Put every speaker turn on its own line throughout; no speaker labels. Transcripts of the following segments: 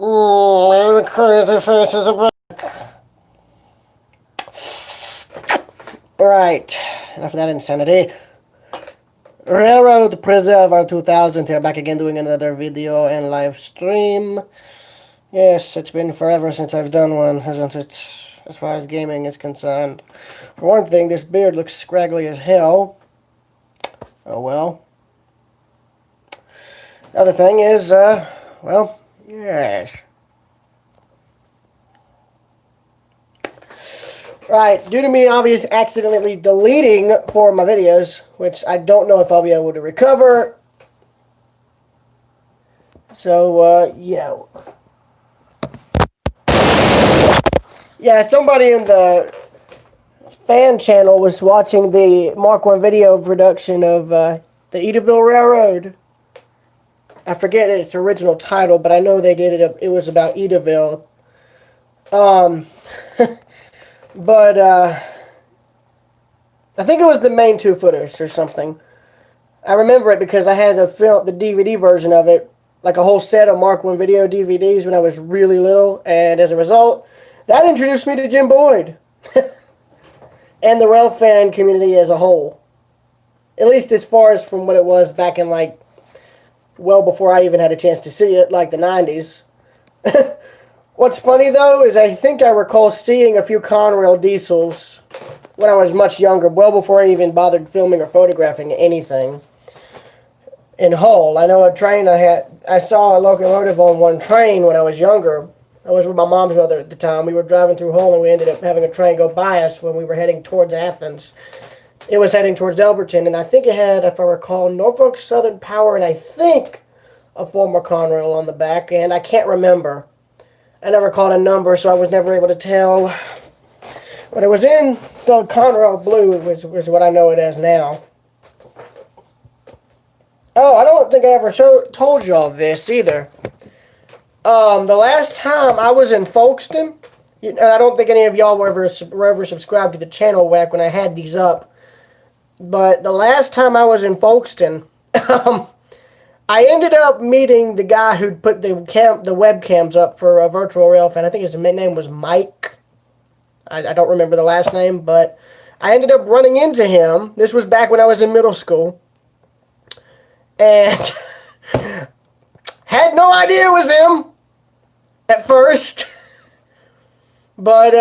The crazy faces are back. Right, enough of that insanity. Railroad, the Preserve 2000 here, back again doing another video and live stream. Yes, it's been forever since I've done one, hasn't it? As far as gaming is concerned. For one thing, this beard looks scraggly as hell. Oh well. The other thing is, well, yes. Right, due to me obviously accidentally deleting 4 of my videos, which I don't know if I'll be able to recover. So, yeah. Yeah, somebody in the fan channel was watching the Mark 1 video production of the Edaville Railroad. I forget its original title, but I know they did it. It was about Edaville. But, I think it was the main 2 footers or something. I remember it because I had the DVD version of it, like a whole set of Mark 1 video DVDs when I was really little, and as a result, that introduced me to Jim Boyd. And the rail fan community as a whole. At least as far as from what it was back in, like, well before I even had a chance to see it, like the 90s. What's funny, though, is I think I recall seeing a few Conrail diesels when I was much younger, well before I even bothered filming or photographing anything. In Hull, I know a train I saw a locomotive on one train when I was younger. I was with my mom's brother at the time. We were driving through Hull, and we ended up having a train go by us when we were heading towards Athens. It was heading towards Elberton, and I think it had, if I recall, Norfolk Southern Power, and I think a former Conrail on the back, and I can't remember. I never called a number, so I was never able to tell. But it was in the Conrail Blue, which is what I know it as now. Oh, I don't think I ever told y'all this either. The last time I was in Folkestone, and I don't think any of y'all were ever subscribed to the channel back when I had these up, but the last time I was in Folkestone, I ended up meeting the guy who put the webcams up for a virtual rail fan. I think his name was Mike. I don't remember the last name, but I ended up running into him. This was back when I was in middle school. And had no idea it was him at first. But,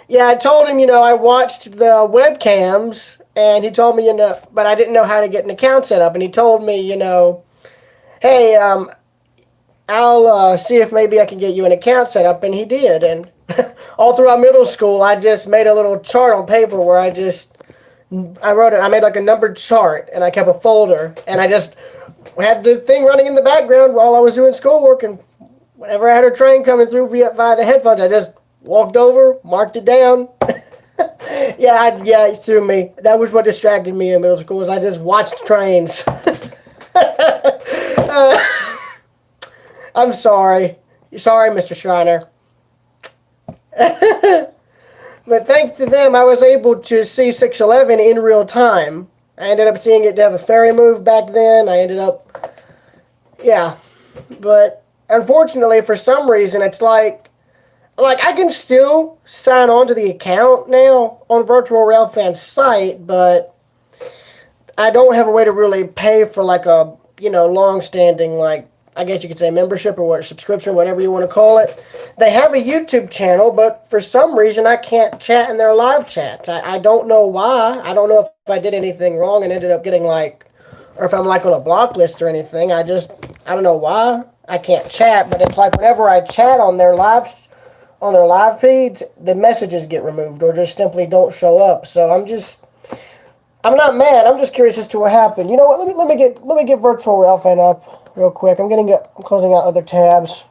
yeah, I told him, I watched the webcams, and he told me, but I didn't know how to get an account set up, and he told me, hey, I'll see if maybe I can get you an account set up, and he did, and all throughout middle school, I just made a little chart on paper where I made like a numbered chart, and I kept a folder, and I just had the thing running in the background while I was doing schoolwork, and whenever I had a train coming through via the headphones, I just walked over, marked it down. Yeah, sue me. That was what distracted me in middle school, is I just watched trains. I'm sorry. Sorry, Mr. Schreiner. But thanks to them, I was able to see 611 in real time. I ended up seeing it have a ferry move back then. I ended up... Yeah. But unfortunately, for some reason, it's like I can still sign on to the account now on Virtual Railfan's site, but I don't have a way to really pay for like a, long-standing, like, I guess you could say membership or subscription, whatever you want to call it. They have a YouTube channel, but for some reason I can't chat in their live chats. I don't know why. I don't know if I did anything wrong and ended up getting or if I'm on a block list or anything. I don't know why I can't chat, but it's like whenever I chat on their live feeds, the messages get removed or just simply don't show up. So I'm not mad. I'm just curious as to what happened. You know what? Let me get Virtual Railfan up real quick. I'm closing out other tabs.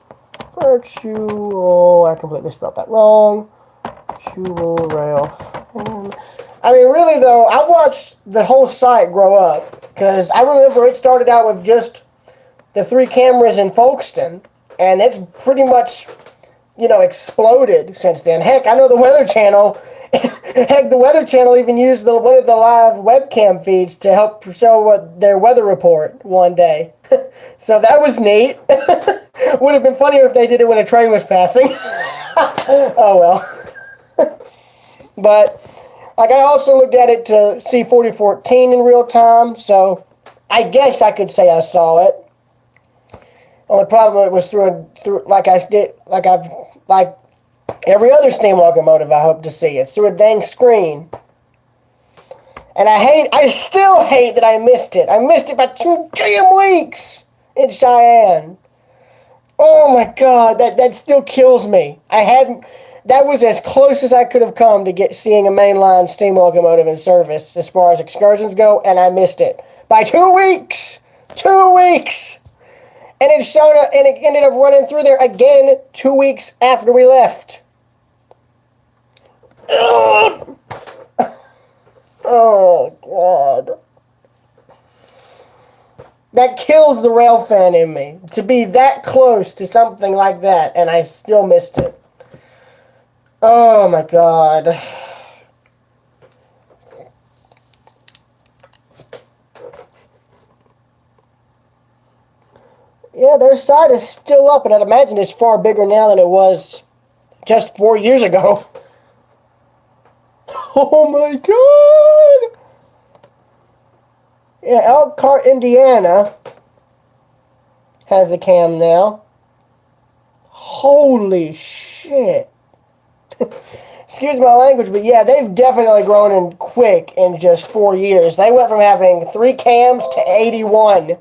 Virtual. I completely spelled that wrong. Virtual Railfan. I mean, really though, I've watched the whole site grow up because I remember it started out with just the 3 cameras in Folkestone, and it's pretty much exploded since then. Heck, I know the Weather Channel. Heck, the Weather Channel even used one of the live webcam feeds to help show their weather report one day. So that was neat. Would have been funnier if they did it when a train was passing. Oh well. But like I also looked at it to see 4014 in real time, so I guess I could say I saw it. Only problem it was through like every other steam locomotive I hope to see. It's through a dang screen. And I still hate that I missed it. I missed it by 2 damn weeks in Cheyenne. Oh my god, that still kills me. That was as close as I could have come to seeing a mainline steam locomotive in service as far as excursions go, and I missed it by 2 weeks. 2 weeks. And it ended up running through there again 2 weeks after we left. Oh, God. That kills the rail fan in me. To be that close to something like that, and I still missed it. Oh, my God. Yeah, their site is still up, and I'd imagine it's far bigger now than it was just 4 years ago. Oh my god! Yeah, Elkhart, Indiana has the cam now. Holy shit. Excuse my language, but yeah, they've definitely grown in quick in just 4 years. They went from having 3 cams to 81.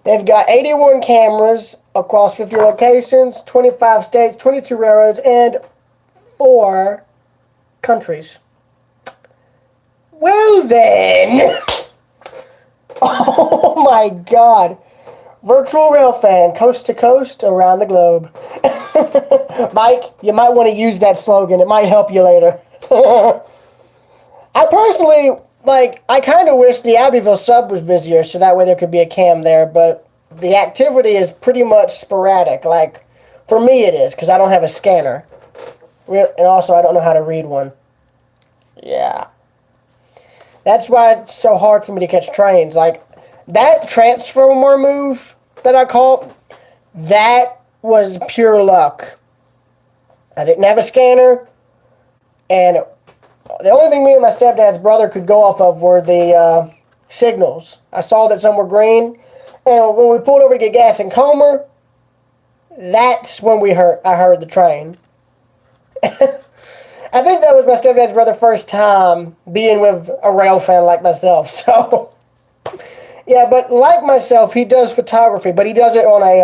They've got 81 cameras across 50 locations, 25 states, 22 railroads, and 4 countries. Well then! Oh my god. Virtual rail fan, coast to coast, around the globe. Mike, you might want to use that slogan. It might help you later. I personally, I kind of wish the Abbeville sub was busier so that way there could be a cam there, but the activity is pretty much sporadic. For me it is, because I don't have a scanner. And also, I don't know how to read one. Yeah. That's why it's so hard for me to catch trains. That transformer move that I caught, that was pure luck. I didn't have a scanner, and the only thing me and my stepdad's brother could go off of were the signals. I saw that some were green, and when we pulled over to get gas in Comer, that's when I heard the train. I think that was my stepdad's brother's first time being with a rail fan like myself, so... Yeah, but like myself, he does photography, but he does it on a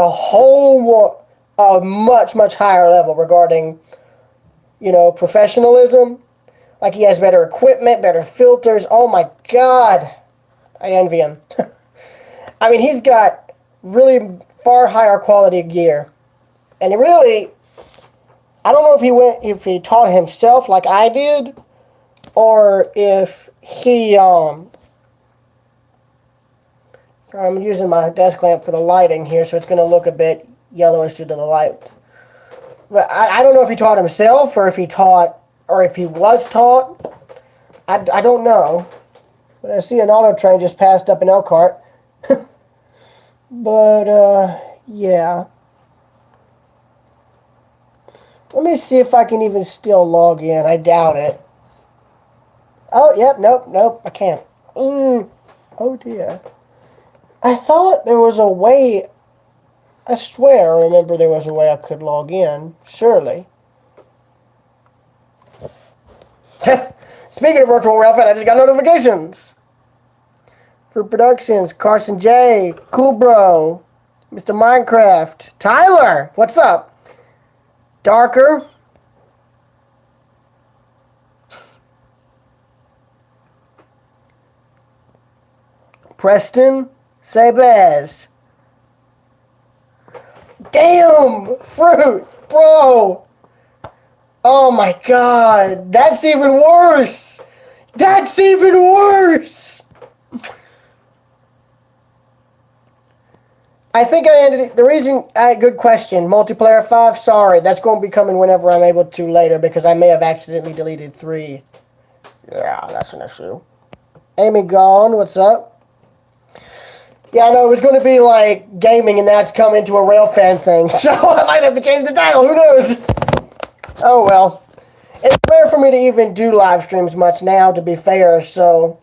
much, much higher level regarding, professionalism. He has better equipment, better filters. Oh my god. I envy him. I mean, he's got really far higher quality gear. And I don't know if he taught himself like I did, or if he, Sorry, I'm using my desk lamp for the lighting here, so it's going to look a bit yellowish due to the light. But I don't know if he taught himself, or if he was taught. I don't know. But I see an auto train just passed up in Elkhart. But, yeah. Let me see if I can even still log in. I doubt it. Oh, yep, nope, I can't. Oh, dear. I thought there was a way... I swear I remember there was a way I could log in. Surely. Speaking of virtual rail fan, I just got notifications. For Productions, Carson J, Cool Bro, Mr. Minecraft, Tyler, what's up? Darker. Preston. Sabaz. Damn! Fruit! Bro! Oh my god! That's even worse! That's even worse! I think I ended it. The reason... good question. Multiplayer 5? Sorry. That's going to be coming whenever I'm able to later because I may have accidentally deleted 3. Yeah, that's an issue. Amy Gone, what's up? Yeah, I know it was going to be like gaming, and that's come into a rail fan thing. So I might have to change the title. Who knows? Oh well. It's rare for me to even do live streams much now, to be fair. So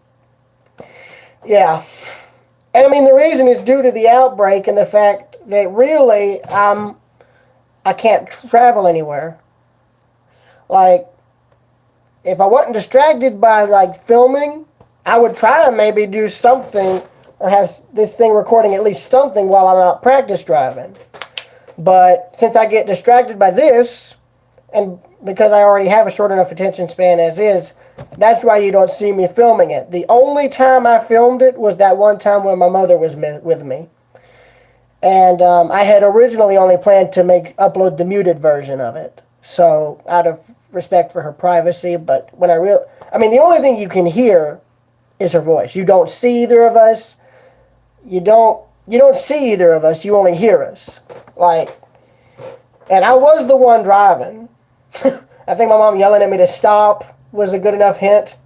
yeah, and I mean the reason is due to the outbreak and the fact that really I can't travel anywhere. Like if I wasn't distracted by like filming, I would try and maybe do something or have this thing recording at least something while I'm out practice driving. But since I get distracted by this, and because I already have a short enough attention span as is, that's why you don't see me filming it. The only time I filmed it was that one time when my mother was with me. And I had originally only planned to upload the muted version of it. So out of respect for her privacy, but when I mean the only thing you can hear is her voice. You don't see either of us. You don't see either of us. You only hear us. Like, and I was the one driving. I think my mom yelling at me to stop was a good enough hint.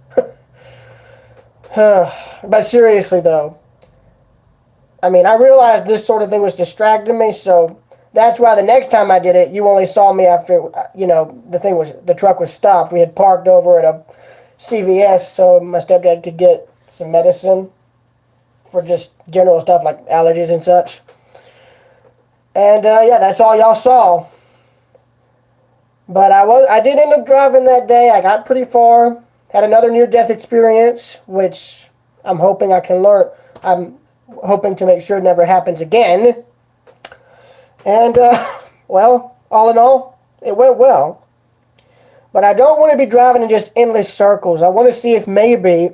But seriously though, I mean, I realized this sort of thing was distracting me, so that's why the next time I did it, you only saw me after, the truck was stopped. We had parked over at a CVS so my stepdad could get some medicine for just general stuff like allergies and such. And yeah, that's all y'all saw. But I did end up driving that day. I got pretty far. Had another near-death experience, which I'm hoping I can learn. I'm hoping to make sure it never happens again. And, well, all in all, it went well. But I don't want to be driving in just endless circles. I want to see if maybe,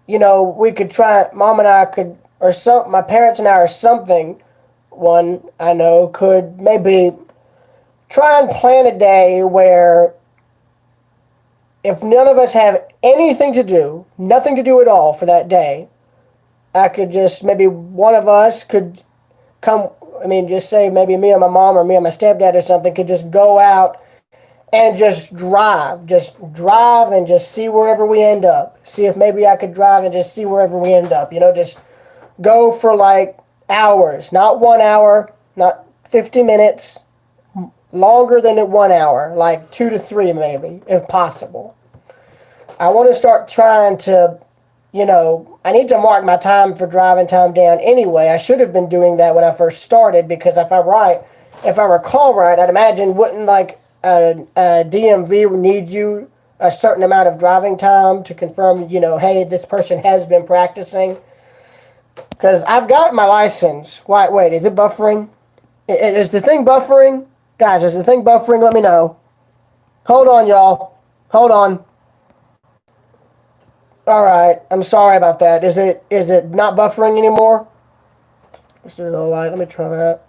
we could try, Mom and I could, or my parents and I or something, one I know, could maybe try and plan a day where if none of us have anything to do, nothing to do at all for that day, I could just, maybe one of us could come, just say maybe me and my mom or me and my stepdad or something could just go out and just drive and just see wherever we end up. See if maybe I could drive and just see wherever we end up. Just go for like hours, not 1 hour, not 50 minutes, longer than 1 hour, like 2 to 3 maybe, if possible. I want to start trying to, I need to mark my time for driving time down anyway. I should have been doing that when I first started because if I recall right, I'd imagine wouldn't like a DMV need you a certain amount of driving time to confirm, hey, this person has been practicing. Because I've got my license. Wait, is it buffering? Is the thing buffering? Guys, is the thing buffering? Let me know. Hold on, y'all. Hold on. Alright, I'm sorry about that. Is it not buffering anymore? Let's do the light. Let me try that.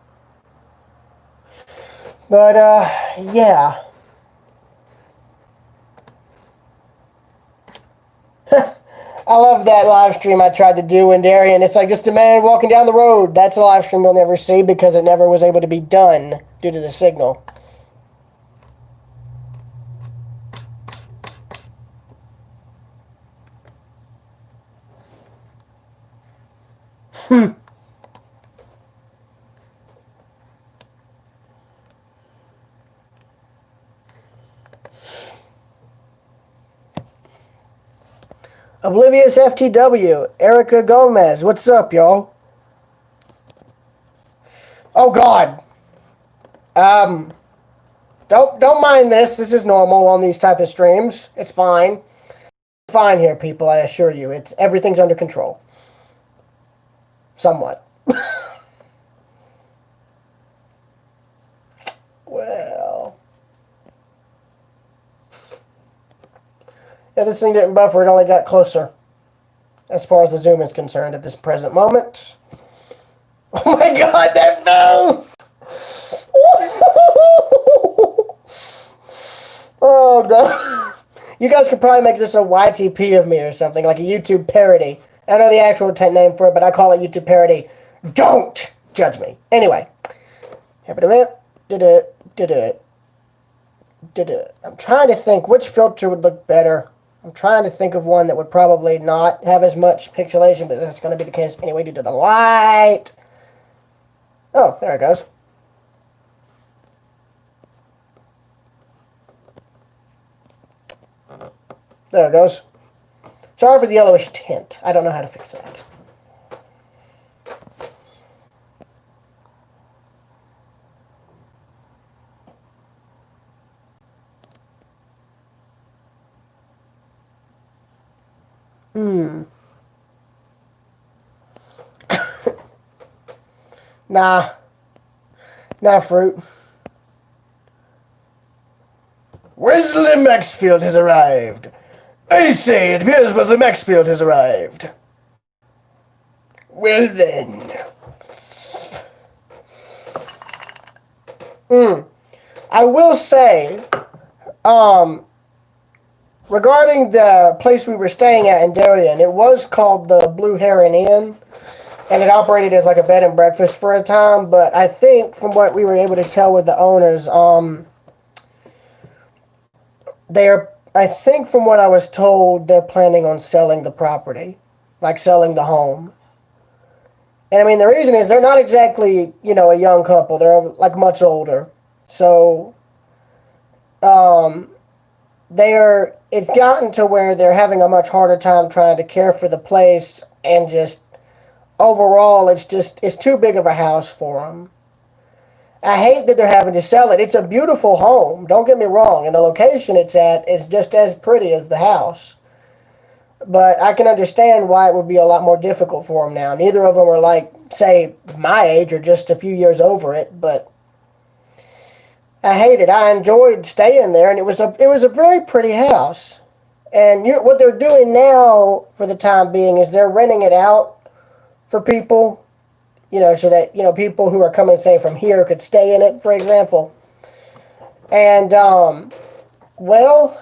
But, yeah. I love that live stream I tried to do in Darien. It's like just a man walking down the road. That's a live stream you'll never see because it never was able to be done due to the signal. Oblivious FTW, Erica Gomez. What's up, y'all? Oh God. Don't mind this. This is normal on these type of streams. It's fine. Fine here, people. I assure you, everything's under control. Somewhat. Well. Yeah, this thing didn't buffer, it only got closer. As far as the zoom is concerned at this present moment. Oh my God, that fell! Oh no. You guys could probably make this a YTP of me or something, like a YouTube parody. I don't know the actual name for it, but I call it YouTube parody. Don't judge me. Anyway. I'm trying to think which filter would look better. I'm trying to think of one that would probably not have as much pixelation, but that's going to be the case anyway due to the light. Oh, there it goes. There it goes. Sorry for the yellowish tint. I don't know how to fix that. Nah. Nah, fruit. Wesley Maxfield has arrived. I say, it appears Wesley Maxfield has arrived. Well then. I will say, regarding the place we were staying at in Darien, it was called the Blue Heron Inn, and it operated as like a bed and breakfast for a time, but I think from what we were able to tell with the owners, I think from what I was told, they're planning on selling the property, like selling the home. And I mean, the reason is they're not exactly, a young couple. They're like much older. So, it's gotten to where they're having a much harder time trying to care for the place, and just overall, it's too big of a house for them. I hate that they're having to sell it. It's a beautiful home, don't get me wrong, and the location it's at is just as pretty as the house. But I can understand why it would be a lot more difficult for them now. Neither of them are like, say, my age or just a few years over it, but I hate it. I enjoyed staying there, and it was a very pretty house. And what they're doing now, for the time being, is they're renting it out for people, so that, people who are coming, say, from here could stay in it, for example. And, well,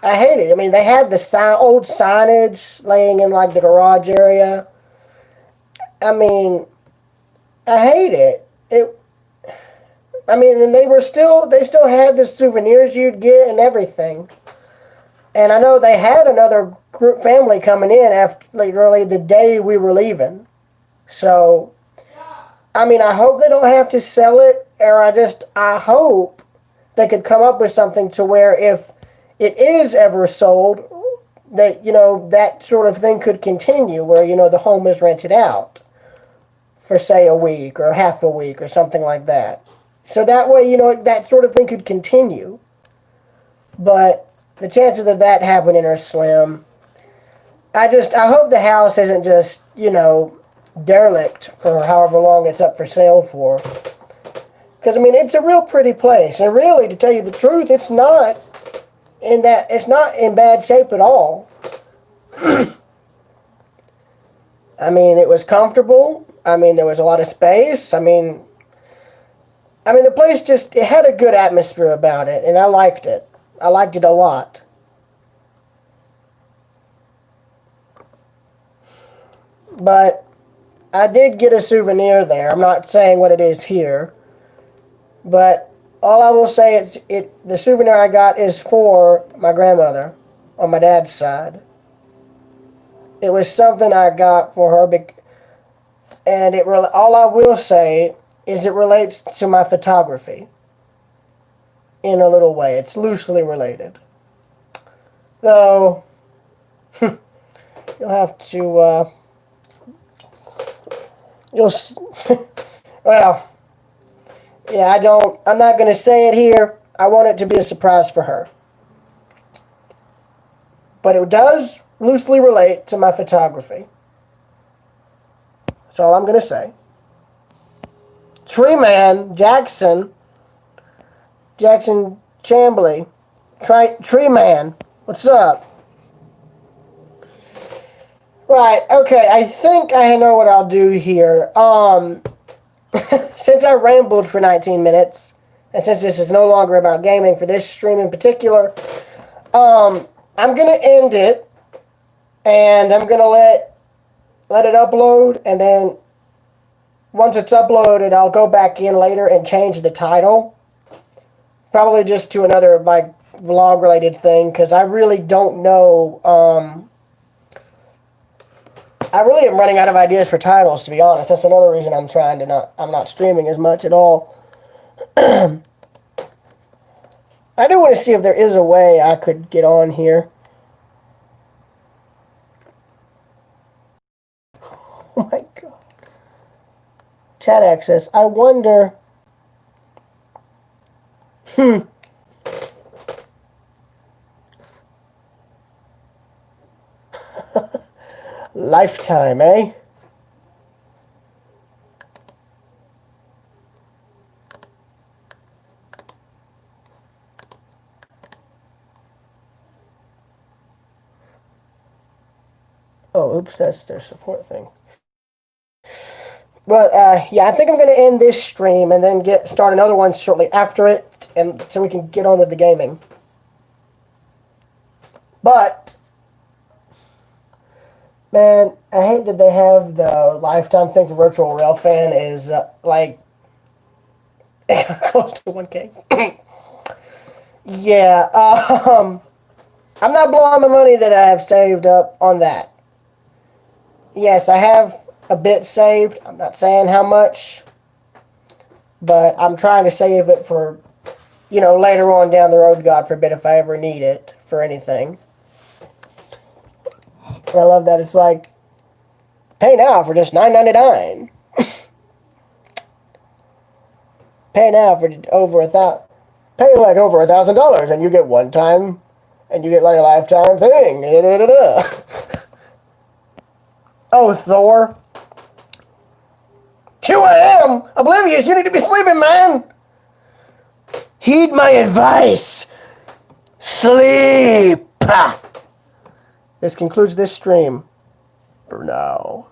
I hate it. I mean, they had the old signage laying in, like, the garage area. I mean, I hate it. And they still had the souvenirs you'd get and everything. And I know they had another group family coming in after, literally, the day we were leaving. So, I mean, I hope they don't have to sell it, or I hope they could come up with something to where if it is ever sold, that, that sort of thing could continue, where, the home is rented out for, say, a week or half a week or something like that. So that way, that sort of thing could continue. But the chances of that happening are slim. I hope the house isn't just, derelict for however long it's up for sale for. Because, I mean, it's a real pretty place. And really, to tell you the truth, it's not in bad shape at all. I mean, it was comfortable. I mean, there was a lot of space. I mean, the place it had a good atmosphere about it, and I liked it. I liked it a lot. But I did get a souvenir there. I'm not saying what it is here. But all I will say is the souvenir I got is for my grandmother on my dad's side. It was something I got for her, and all I will say is it relates to my photography in a little way. It's loosely related. Though, you'll have to, well, yeah, I'm not going to say it here. I want it to be a surprise for her. But it does loosely relate to my photography. That's all I'm going to say. Tree Man Jackson Chambly, Tree Man, what's up? Right, okay, I think I know what I'll do here. Since I rambled for 19 minutes, and since this is no longer about gaming for this stream in particular, I'm going to end it, and I'm going to let it upload, and then once it's uploaded, I'll go back in later and change the title. Probably just to another, vlog related thing because I really don't know. I really am running out of ideas for titles, to be honest. That's another reason I'm not streaming as much at all. I do want to see if there is a way I could get on here. Oh my god. Chat access. I wonder. Lifetime, eh? Oh, oops, that's their support thing. But yeah, I think I'm going to end this stream and then start another one shortly after it, and so we can get on with the gaming. But man, I hate that they have the lifetime thing for virtual railfan is like close to 1K. Yeah, I'm not blowing the money that I have saved up on that. Yes, I have a bit saved. I'm not saying how much, but I'm trying to save it for, later on down the road, God forbid, if I ever need it for anything. And I love that it's like, pay now for just $9.99. Pay now for over pay like over $1,000 and you get one time, and you get like a lifetime thing. Oh, Thor. 2 a.m. Oblivious, you need to be sleeping, man. Heed my advice. Sleep. This concludes this stream for now.